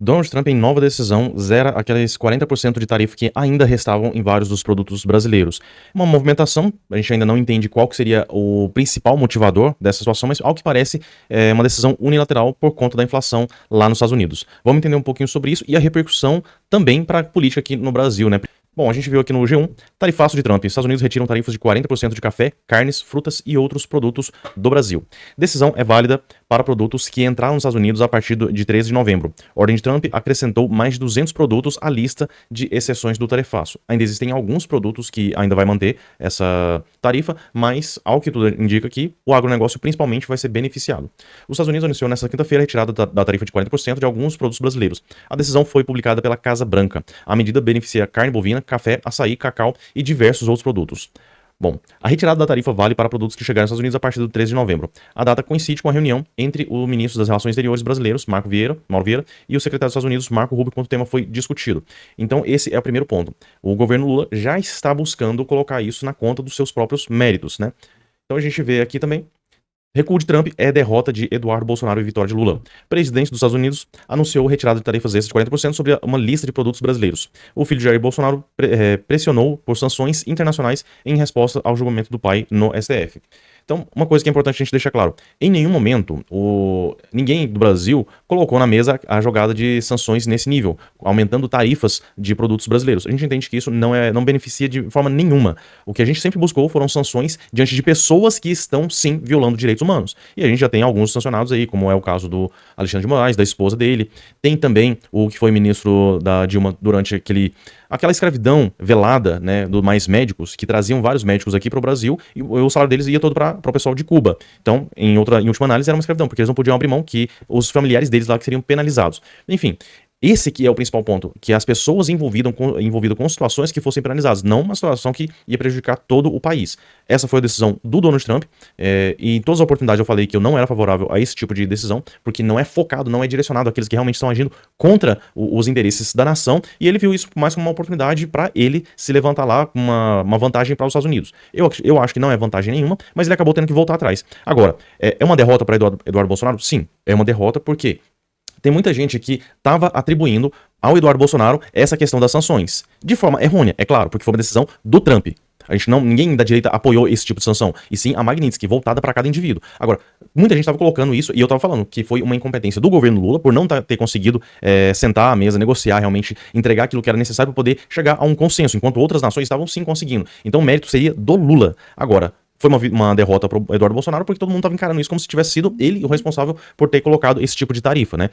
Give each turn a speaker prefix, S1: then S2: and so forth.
S1: Donald Trump, em nova decisão, zera aqueles 40% de tarifa que ainda restavam em vários dos produtos brasileiros. Uma movimentação, a gente ainda não entende qual que seria o principal motivador dessa situação, mas ao que parece é uma decisão unilateral por conta da inflação lá nos Estados Unidos. Vamos entender um pouquinho sobre isso e a repercussão também para a política aqui no Brasil, né? Bom, a gente viu aqui no G1, tarifaço de Trump. Estados Unidos retiram tarifas de 40% de café, carnes, frutas e outros produtos do Brasil. Decisão é válida para produtos que entraram nos Estados Unidos a partir de 13 de novembro. A ordem de Trump acrescentou mais de 200 produtos à lista de exceções do tarifaço. Ainda existem alguns produtos que ainda vai manter essa tarifa, mas, ao que tudo indica aqui, o agronegócio principalmente vai ser beneficiado. Os Estados Unidos anunciou nesta quinta-feira a retirada da tarifa de 40% de alguns produtos brasileiros. A decisão foi publicada pela Casa Branca. A medida beneficia carne bovina, café, açaí, cacau e diversos outros produtos. Bom, a retirada da tarifa vale para produtos que chegaram aos Estados Unidos a partir do 13 de novembro. A data coincide com a reunião entre o ministro das Relações Exteriores brasileiros, Mauro Vieira, e o secretário dos Estados Unidos, Marco Rubio, quando o tema foi discutido. Então, esse é o primeiro ponto. O governo Lula já está buscando colocar isso na conta dos seus próprios méritos, né? Então, a gente vê aqui também. Recuo de Trump é derrota de Eduardo Bolsonaro e vitória de Lula. O presidente dos Estados Unidos anunciou retirada de tarifas extras de 40% sobre uma lista de produtos brasileiros. O filho de Jair Bolsonaro pressionou por sanções internacionais em resposta ao julgamento do pai no STF. Então, uma coisa que é importante a gente deixar claro: em nenhum momento ninguém do Brasil colocou na mesa a jogada de sanções nesse nível, aumentando tarifas de produtos brasileiros. A gente entende que isso não beneficia de forma nenhuma. O que a gente sempre buscou foram sanções diante de pessoas que estão, sim, violando direitos humanos. E a gente já tem alguns sancionados aí, como é o caso do Alexandre de Moraes, da esposa dele. Tem também o que foi ministro da Dilma durante aquela escravidão velada, né, do Mais Médicos, que traziam vários médicos aqui para o Brasil e o salário deles ia todo para o pessoal de Cuba. Então, em última análise, era uma escravidão, porque eles não podiam abrir mão, que os familiares deles lá que seriam penalizados. Enfim, esse que é o principal ponto, que as pessoas envolvidas com situações que fossem penalizadas, não uma situação que ia prejudicar todo o país. Essa foi a decisão do Donald Trump, e em todas as oportunidades eu falei que eu não era favorável a esse tipo de decisão, porque não é focado, não é direcionado àqueles que realmente estão agindo contra os interesses da nação, e ele viu isso mais como uma oportunidade para ele se levantar lá com uma vantagem para os Estados Unidos. Eu acho que não é vantagem nenhuma, mas ele acabou tendo que voltar atrás. Agora, é uma derrota para Eduardo Bolsonaro? Sim, é uma derrota porque tem muita gente que estava atribuindo ao Eduardo Bolsonaro essa questão das sanções. De forma errônea, é claro, porque foi uma decisão do Trump. Ninguém da direita apoiou esse tipo de sanção, e sim a Magnitsky, voltada para cada indivíduo. Agora, muita gente estava colocando isso, e eu estava falando que foi uma incompetência do governo Lula por não ter conseguido sentar à mesa, negociar, realmente entregar aquilo que era necessário para poder chegar a um consenso, enquanto outras nações estavam sim conseguindo. Então o mérito seria do Lula. Agora, foi uma derrota para o Eduardo Bolsonaro porque todo mundo estava encarando isso como se tivesse sido ele o responsável por ter colocado esse tipo de tarifa, né?